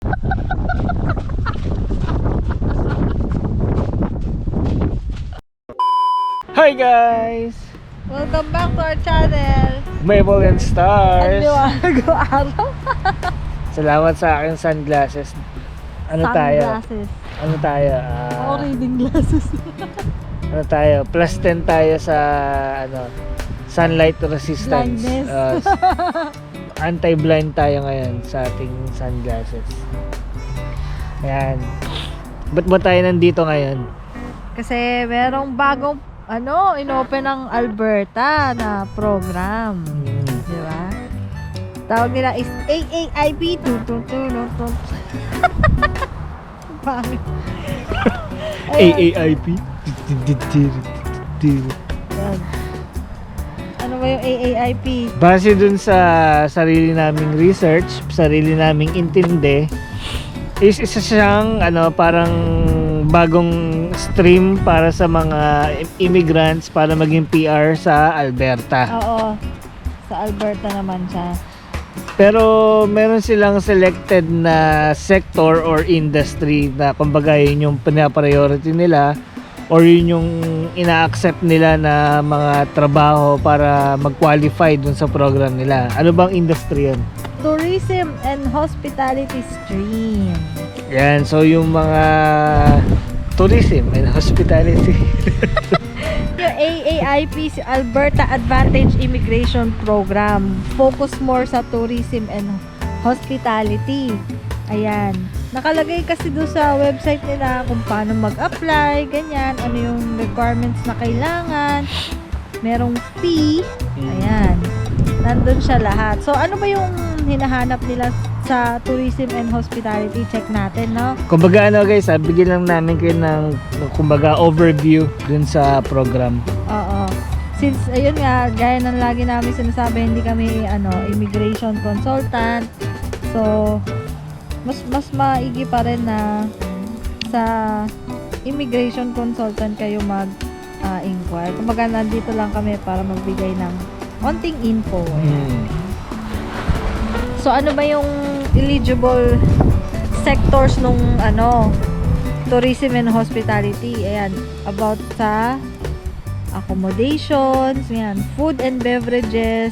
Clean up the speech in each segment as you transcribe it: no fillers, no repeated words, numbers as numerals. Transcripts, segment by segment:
Hi guys! Welcome back to our channel. Maple and Stars! Ang liwanag ng araw. Salamat sa aking sunglasses. Ano tayo? Sunglasses. Ano tayo? Ako reading glasses. Ano tayo? Plus 10 tayo sa ano, sunlight resistance. Blindness. Anti-blind tayo ngayon sa ating sunglasses. Ayan. Ba't ba tayo nandito ngayon? Kasi merong bagong inopen ng Alberta na program. Di ba? Tawag nila is AAIP. Bakit? AAIP? Yan. Ano ba yung AAIP? Base dun sa sarili naming research, sarili naming intindi, is isa siyang parang bagong stream para sa mga immigrants para maging PR sa Alberta. Oo. Sa Alberta naman siya. Pero meron silang selected na sector or industry na kumbaga yun yung pina-priority nila or yun yung ina-accept nila na mga trabaho para mag-qualify dun sa program nila. Ano bang industry yun? Tourism and hospitality stream. Yan, so yung mga tourism and hospitality. Yung AAIP, si Alberta Advantage Immigration Program, focus more sa tourism and hospitality. Ayan. Nakalagay kasi doon sa website nila kung paano mag-apply, ganyan, ano yung requirements na kailangan, merong fee, ayan. Nandun siya lahat. So, ano ba yung hinahanap nila sa tourism and hospitality? Check natin, no? Kumbaga guys, bigyan lang namin kayo ng kumbaga overview dun sa program. Oo. Since, ayun nga, gaya ng lagi namin sinasabi, hindi kami, immigration consultant. So, mas maigi pa rin na sa immigration consultant kayo mag-inquire. Kumbaga, nandito lang kami para magbigay ng konting info. So, ano ba yung eligible sectors nung tourism and hospitality? Ayan, about sa accommodations, ayan, food and beverages,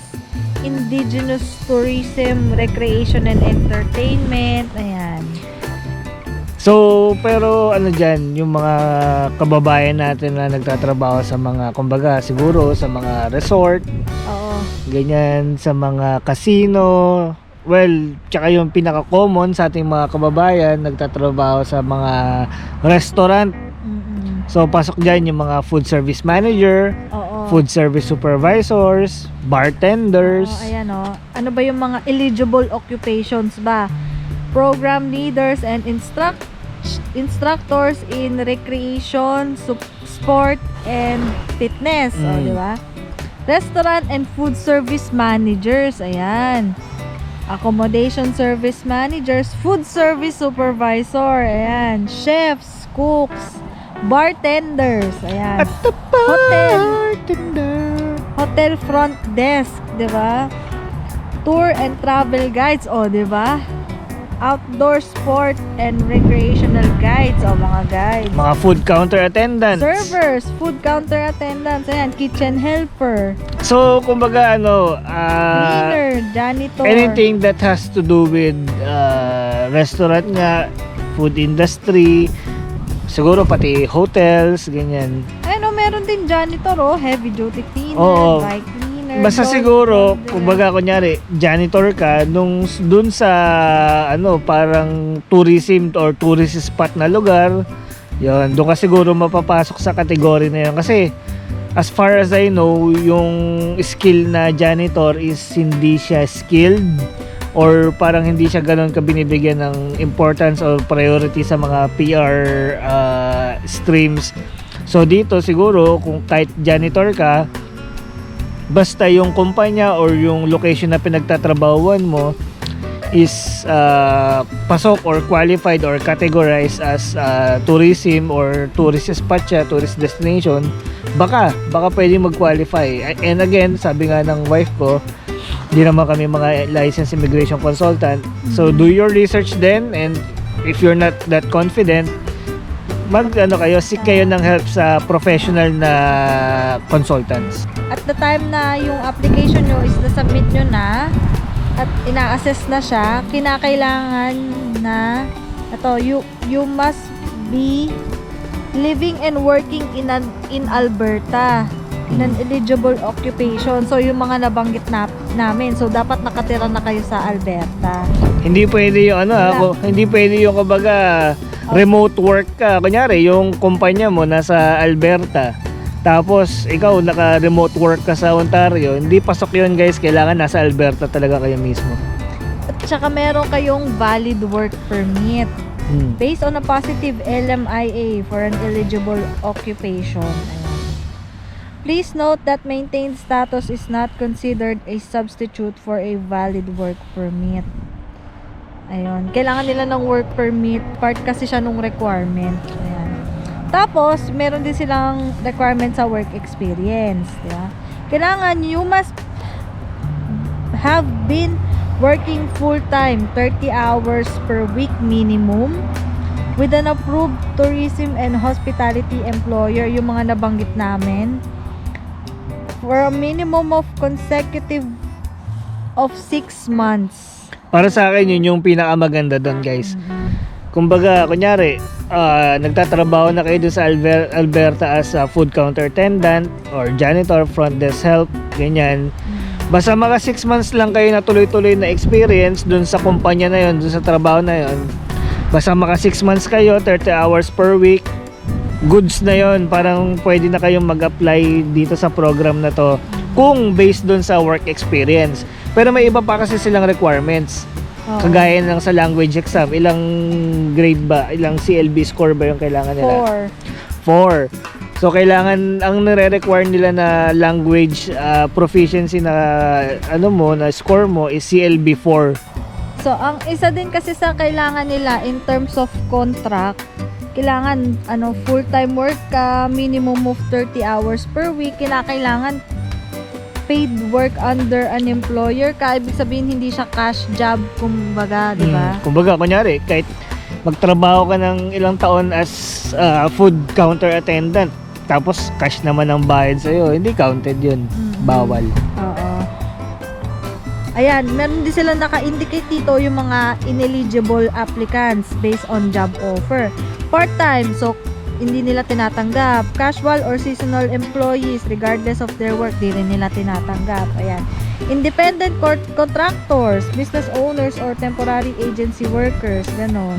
indigenous tourism, recreation and entertainment, ayan. So, pero dyan, yung mga kababayan natin na nagtatrabaho sa mga, kumbaga, siguro sa mga resort, Oo. ganyan, sa mga casino, well, tsaka yung pinaka-common sa ating mga kababayan, nagtatrabaho sa mga restaurant. Mm-mm. So, pasok dyan yung mga food service manager, Oo. food service supervisors, bartenders. Oo, ayan o. Ano ba yung mga eligible occupations ba? Program leaders and instructors in recreation, sport, and fitness. O, di ba? Restaurant and food service managers. Ayan. Accommodation service managers, food service supervisor. Ayan. Chefs, cooks, bartenders. Ayan. At the Hotel front desk, di ba? Tour and travel guides, di ba? Outdoor sport and recreational guides, mga guides. mga food counter attendants. Servers, food counter attendants, ayan, kitchen helper, So, kumbaga cleaner, janitor. anything that has to do with restaurant nga, food industry, siguro pati hotels, ganyan. Meron din janitor, heavy duty cleaner, Oo. bike cleaner. Basta siguro, kumbaga kunyari, janitor ka dun sa parang tourism or tourist spot na lugar, yun, doon ka siguro mapapasok sa kategory na yun. Kasi, as far as I know, yung skill na janitor is hindi siya skilled or parang hindi siya ganun ka binibigyan ng importance or priority sa mga PR streams. So dito siguro kung kahit janitor ka, basta yung kumpanya or yung location na pinagtatrabahuan mo is pasok or qualified or categorized as tourism or tourist spot siya, tourist destination, baka pwedeng mag-qualify. And again, sabi nga ng wife ko, Hindi naman kami mga licensed immigration consultant. So do your research then, and if you're not that confident, seek kayo ng help sa professional na consultants. At the time na yung application nyo is na-submit nyo na at ina-assess na siya, kinakailangan na you must be living and working in Alberta in an eligible occupation. So yung mga nabanggit namin, so dapat nakatira na kayo sa Alberta. Hindi pwede yung hindi pwede yung kumbaga remote work ka. Kunyari, yung kumpanya mo nasa Alberta, tapos ikaw naka-remote work ka sa Ontario, hindi pasok yun guys. Kailangan nasa Alberta talaga kayo mismo. At saka meron kayong valid work permit based on a positive LMIA for an eligible occupation. Ayan. Please note that maintained status is not considered a substitute for a valid work permit. Ayun. Kailangan nila ng work permit. Part kasi siya nung requirement. Ayan. Tapos, meron din silang requirement sa work experience. Diba? Kailangan you must have been working full-time 30 hours per week minimum with an approved tourism and hospitality employer, yung mga nabanggit namin, for a minimum of consecutive of 6 months. Para sa akin, yun yung pinakamaganda doon guys. Kumbaga, kunyari, nagtatrabaho na kayo doon sa Alberta as a food counter attendant or janitor, front desk help, ganyan. Basta mga 6 months lang kayo na tuloy-tuloy na experience doon sa kumpanya na yun, doon sa trabaho na yun. Basta mga 6 months kayo, 30 hours per week, goods na yun. Parang pwede na kayong mag-apply dito sa program na to kung based doon sa work experience. Pero may iba pa kasi silang requirements. Kagaya ng sa language exam, ilang grade ba? Ilang CLB score ba yung kailangan nila? 4. So kailangan, ang nire-require nila na language proficiency na na score mo is CLB 4. So ang isa din kasi sa kailangan nila in terms of contract, kailangan full-time work ka, minimum of 30 hours per week, kailangan paid work under an employer ka. Ibig sabihin hindi siya cash job, kumbaga, di ba? Kumbaga, kunyari, kahit magtrabaho ka ng ilang taon as food counter attendant, tapos cash naman ang bayad sa'yo, hindi counted yun. Bawal. Oo. Ayan, meron din sila naka-indicate dito yung mga ineligible applicants based on job offer. Part-time, so hindi nila tinatanggap. Casual or seasonal employees, regardless of their work, di rin nila tinatanggap. Ayan. Independent contractors, business owners, or temporary agency workers, ganon.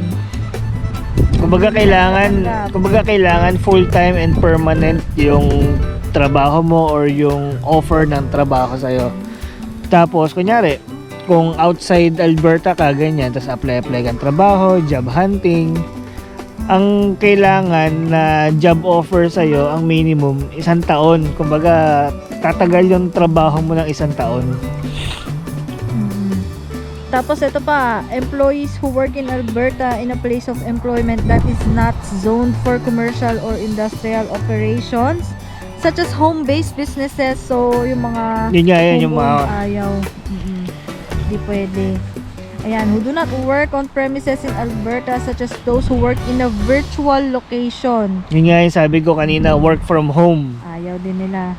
Kumbaga kailangan full-time and permanent yung trabaho mo or yung offer ng trabaho sa'yo. Tapos, kunyari, kung outside Alberta ka, ganyan, tapos apply kang trabaho, job hunting, ang kailangan na job offer sa'yo, ang minimum, 1 taon. Kumbaga, tatagal yung trabaho mo ng 1 taon. Tapos ito pa, employees who work in Alberta in a place of employment that is not zoned for commercial or industrial operations, such as home-based businesses. So, yung mga Yung mga ayaw. Hindi pwede. Ayan, who do not work on premises in Alberta, such as those who work in a virtual location. Yun nga yung sabi ko kanina, work from home. Ayaw din nila.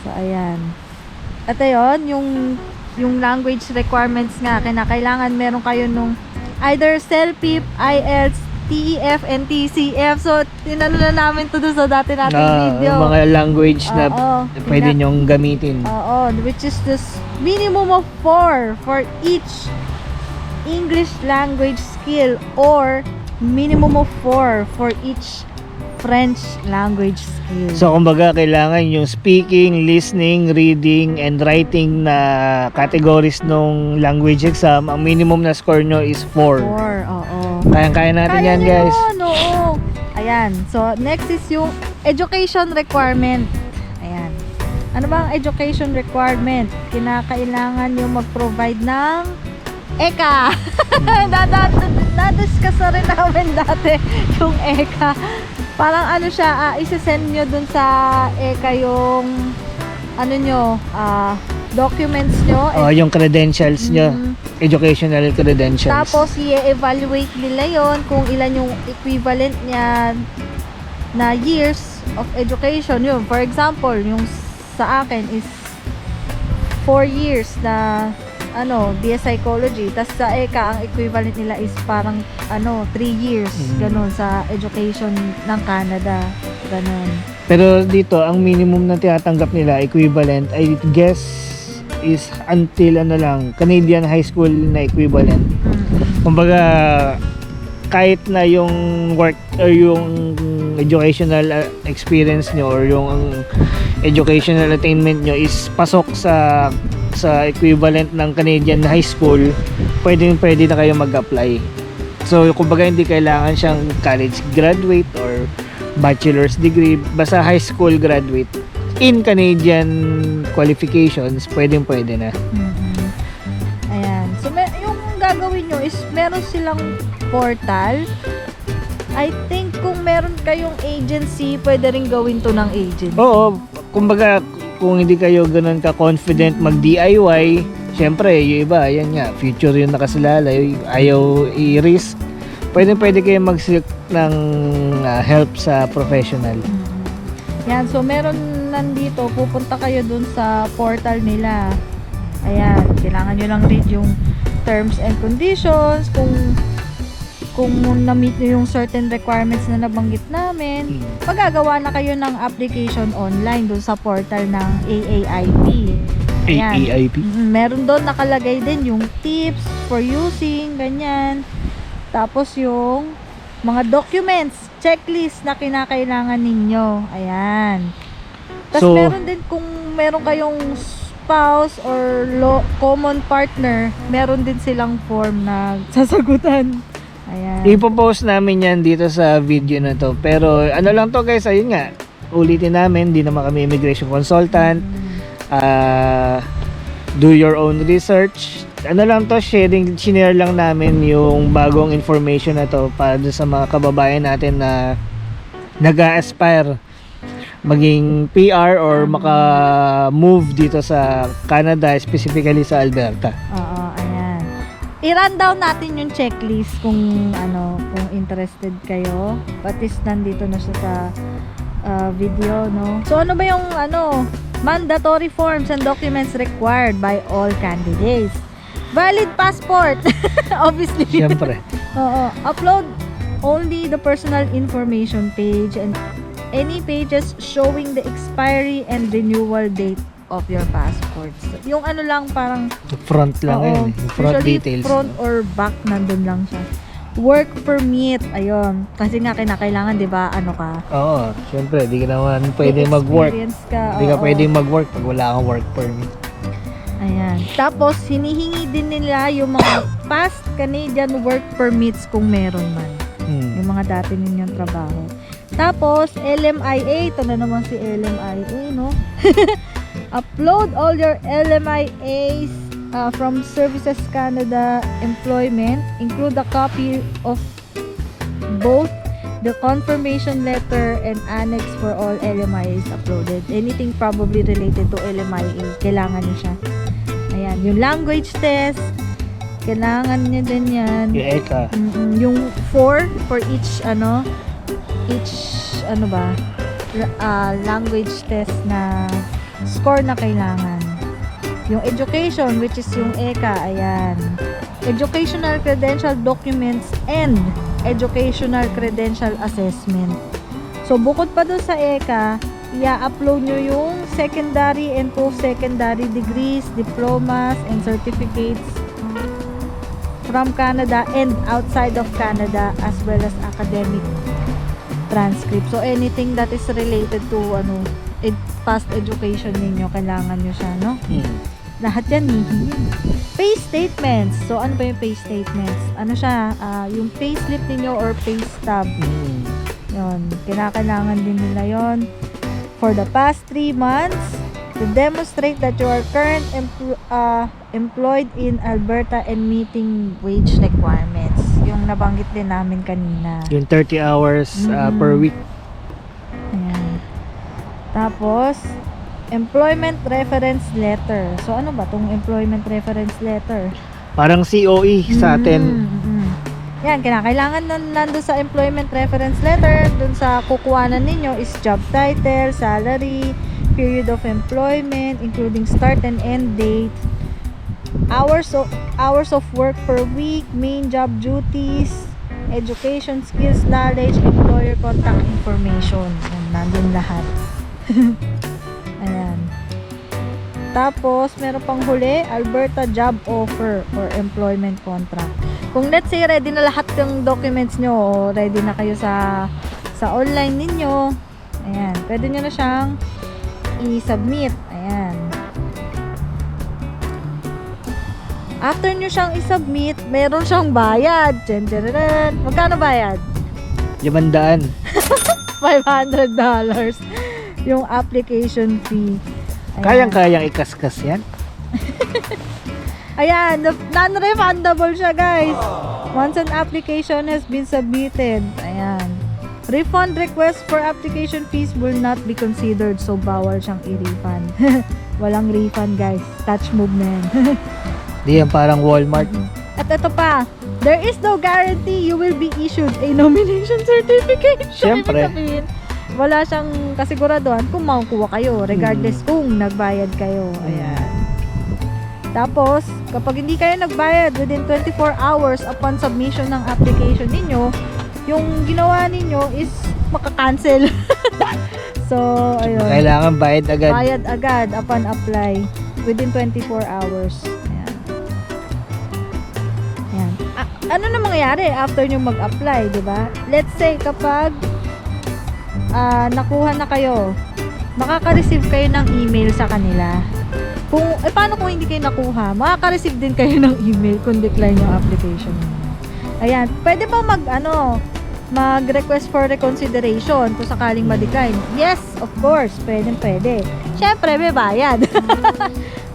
So, ayan. At ayun, yung language requirements nga, kailangan meron kayo nung either CELPIP, IELTS, TEF, and TCF. So, tinano na namin to doon sa dati nating video. Yung mga language na pwede nyong gamitin. Oo, which is this minimum of 4 for each English language skill or minimum of 4 for each French language skill. So, kumbaga, kailangan yung speaking, listening, reading, and writing na categories nung language exam. Ang minimum na score nyo is 4. 4, oo. Kaya natin yan, guys. Oo. Ayan. So, next is yung education requirement. Ayan. Ano ba ang education requirement? Kinakailangan yung mag-provide ng ECA. Nadiscuss na rin namin dati yung ECA. Parang ano siya, isesend nyo dun sa ECA yung ano nyo, documents nyo. Yung credentials nyo, Mhm. educational credentials. Tapos, i-evaluate nila yon kung ilan yung equivalent niya na years of education. Yun, for example, yung sa akin is 4 years na BS Psychology. Tapos sa ECA, ang equivalent nila is parang 3 years. Ganon sa education ng Canada. Ganon. Pero dito, ang minimum na tinatanggap nila, equivalent, I guess, is until Canadian high school na equivalent. Kumbaga, kahit na yung work or yung educational experience nyo or yung educational attainment nyo is pasok sa equivalent ng Canadian high school, pwede na kayo mag-apply. So, kumbaga hindi kailangan siyang college graduate or bachelor's degree, basta high school graduate in Canadian qualifications, pwede na. Ayan. So, yung gagawin nyo is meron silang portal. I think kung meron kayong agency, pwede rin gawin to ng agency. Oo, kumbaga kung hindi kayo ganun ka-confident mag-DIY, syempre, yung iba, yan nga, future yung nakasalalay, ayaw i-risk, pwede kayo mag-seek ng help sa professional. Yan, so meron nandito, pupunta kayo dun sa portal nila. Ayan, kailangan nyo lang read yung terms and conditions, kung na-meet nyo yung certain requirements na nabanggit namin, magagawa na kayo ng application online dun sa portal ng AAIP. Ayan. AAIP? Meron doon nakalagay din yung tips for using, ganyan. Tapos yung mga documents, checklist na kinakailangan ninyo. Ayan. Tapos So, meron din kung meron kayong spouse or common partner, meron din silang form na sasagutan. Ayan. Ipopost namin yan dito sa video na to. Pero lang to guys, ayun nga, ulitin namin, di naman kami immigration consultant. Do your own research. Lang to, share lang namin yung bagong information na to para sa mga kababayan natin na nag-aspire maging PR or maka-move dito sa Canada, specifically sa Alberta. Oo, ayan. I-run down natin yung checklist kung kung interested kayo. At least nandito na siya sa video, no? So, ano ba yung mandatory forms and documents required by all candidates? Valid passport. Obviously. Siyempre. Oo. Upload only the personal information page and any pages showing the expiry and renewal date of your passports. Yung lang parang Front lang yun. Yung front usually details. front or back nandun lang siya. Work permit, ayun. Kasi nga kinakailangan, 'di ba, ka? Oo, syempre, di ka naman pwede May mag-work. experience ka, Hindi ka oo. pwedeng mag-work pag wala kang work permit. Ayan. Tapos, hinihingi din nila yung mga past Canadian work permits kung meron man. Yung mga dati ninyong trabaho. Tapos, LMIA. Ito na naman si LMIA, no? Upload all your LMIAs from Services Canada Employment. Include a copy of both the confirmation letter and annex for all LMIAs uploaded. Anything probably related to LMIA, kailangan niyo siya. Ayan, yung language test, kailangan niya din yan. Yung ECA. Yung 4 for each language test na score na kailangan. Yung education, which is yung ECA, ayan. Educational credential documents and educational credential assessment. So, bukod pa doon sa ECA, i-upload nyo yung secondary and post-secondary degrees, diplomas, and certificates from Canada and outside of Canada, as well as academic transcript. So, anything that is related to past education ninyo, kailangan nyo siya, no? Lahat yan, pay statements. So, ano ba yung pay statements? Ano siya? Yung pay slip ninyo or pay stub. Yun. Kinakailangan din nila yon for the past 3 months to demonstrate that you are employed in Alberta and meeting wage requirements. Yung nabanggit din namin kanina. Yung 30 hours per week. Ayan. Tapos, Employment Reference Letter. So, ano ba tong Employment Reference Letter? Parang COE sa atin. Yan, kinakailangan nandun sa Employment Reference Letter, dun sa kukuhanan ninyo is job title, salary, period of employment, including start and end date, hours of work per week, main job duties, education, skills, knowledge, employer contact information. Yan, nandun lahat. Ayan. Tapos, meron pang huli, Alberta Job Offer or Employment Contract. Kung let's say, ready na lahat ng documents nyo, o ready na kayo sa online ninyo, ayan, pwede nyo na siyang i-submit. Ayan. After nyo siyang i-submit, meron siyang bayad. Tiyandararan. Magkano bayad? 500. $500 yung application fee. Ayan. Kayang-kayang ikaskas yan. Ayan, non-refundable siya, guys. Once an application has been submitted. Ayan. Refund request for application fees will not be considered, so bawal siyang i-refund. Walang refund, guys. Touch move na yan. Di yan parang Walmart. At ito pa, there is no guarantee you will be issued a nomination certificate. So, Siyempre. ibig sabihin, wala siyang kasiguraduhan kung makukuha kayo, regardless kung nagbayad kayo. Ayan. Tapos, kapag hindi kayo nagbayad within 24 hours upon submission ng application ninyo, yung ginawa ninyo is makakancel. So, ayun. Kailangan bayad agad. Bayad agad upon apply within 24 hours. Ayan. Ayan. Ano na mangyayari after nyo mag-apply, di ba? Let's say, kapag nakuha na kayo, makaka-receive kayo ng email sa kanila. Kung, paano kung hindi kayo nakuha? Makaka-receive din kayo ng email kung decline yung application niyo. Ayan. Pwede ba mag-request for reconsideration kung sakaling ma-decline? Yes, of course. Pwede. Syempre, may bayad.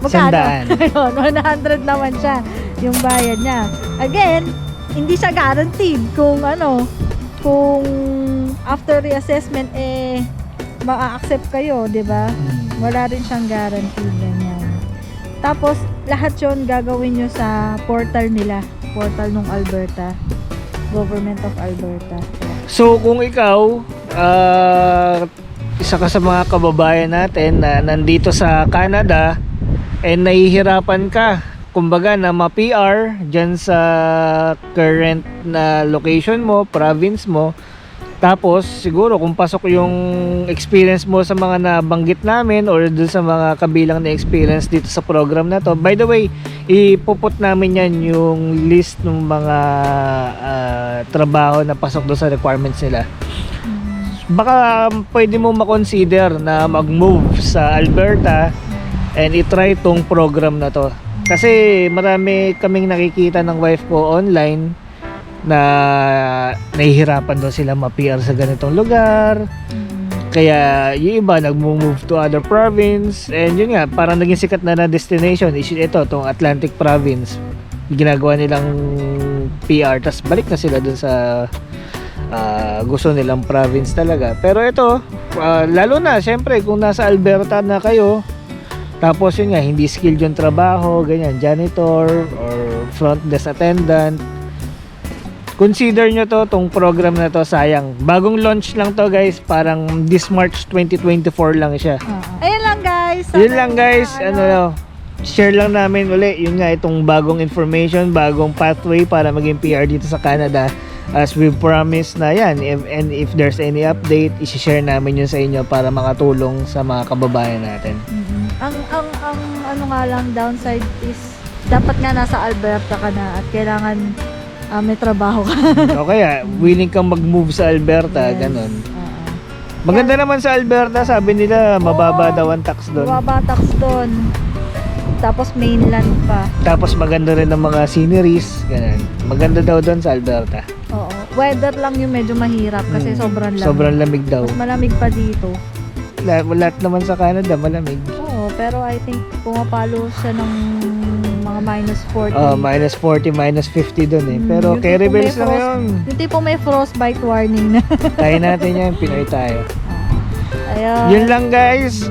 Magkano? Ayun, 100 naman siya yung bayad niya. Again, hindi siya guaranteed kung kung after reassessment, ma-accept kayo, di ba? Wala rin siyang guarantee, ganyan. Tapos, lahat yun gagawin nyo sa portal nila. Portal ng Alberta. Government of Alberta. So, kung ikaw, isa ka sa mga kababayan natin na nandito sa Canada, and nahihirapan ka, kumbaga na ma-PR dyan sa current na location mo, province mo, tapos siguro kung pasok yung experience mo sa mga nabanggit namin or dun sa mga kabilang na experience dito sa program na to, by the way, ipuput namin yan yung list ng mga trabaho na pasok doon sa requirements nila. Baka pwede mo makonsider na mag-move sa Alberta and itry tong program na to. Kasi marami kaming nakikita ng wife ko online na nahihirapan daw sila ma-PR sa ganitong lugar. Kaya yung iba nag-move to other province, and yun nga, parang naging sikat na destination is ito, tong Atlantic province. Ginagawa nilang PR, tas balik na sila dun sa gusto nilang province talaga. Pero ito, lalo na syempre kung nasa Alberta na kayo, tapos yun nga, hindi skilled yung trabaho, ganyan, janitor or front desk attendant, consider nyo to, tong program na to. Sayang, bagong launch lang to, guys. Parang this March 2024 lang siya. Ayun lang, guys. Yun lang, guys. Share lang namin uli yun nga, itong bagong information, bagong pathway para maging PR dito sa Canada. As we promised na yan, if there's any update, isi-share namin yun sa inyo para makatulong sa mga kababayan natin. Ang nga lang downside is dapat nga nasa Alberta ka na at kailangan may trabaho ka. O kaya, willing kang mag-move sa Alberta, ganun. Maganda naman sa Alberta, sabi nila, mababa daw ang tax doon. Mababa tax doon. Tapos mainland pa. Tapos maganda rin ang mga sceneries, ganun. Maganda daw doon sa Alberta. Oo. Weather lang yung medyo mahirap kasi sobrang lamig. Sobrang lamig daw. Mas malamig pa dito. Lahat naman sa Canada, malamig. Oo, pero I think pumapalo siya ng mga minus 40. Minus 40, minus 50 doon eh. Pero carry bells lang yun. Yung tipo may frostbite warning na. Kaya natin yan, Pinoy tayo. Ayun. Yun lang, guys.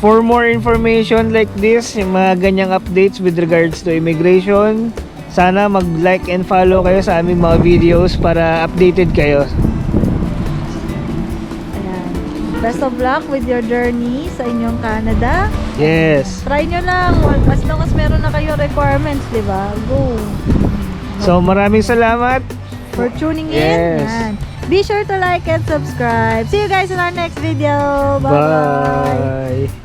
For more information like this, yung mga ganyang updates with regards to immigration, sana mag-like and follow kayo sa aming mga videos para updated kayo. Ayan. Best of luck with your journey sa inyong Canada. Yes. Try nyo lang. As long as meron na kayo requirements, di ba? Go. So maraming salamat. For tuning in. Yes. Yan. Be sure to like and subscribe. See you guys in our next video. Bye-bye. Bye.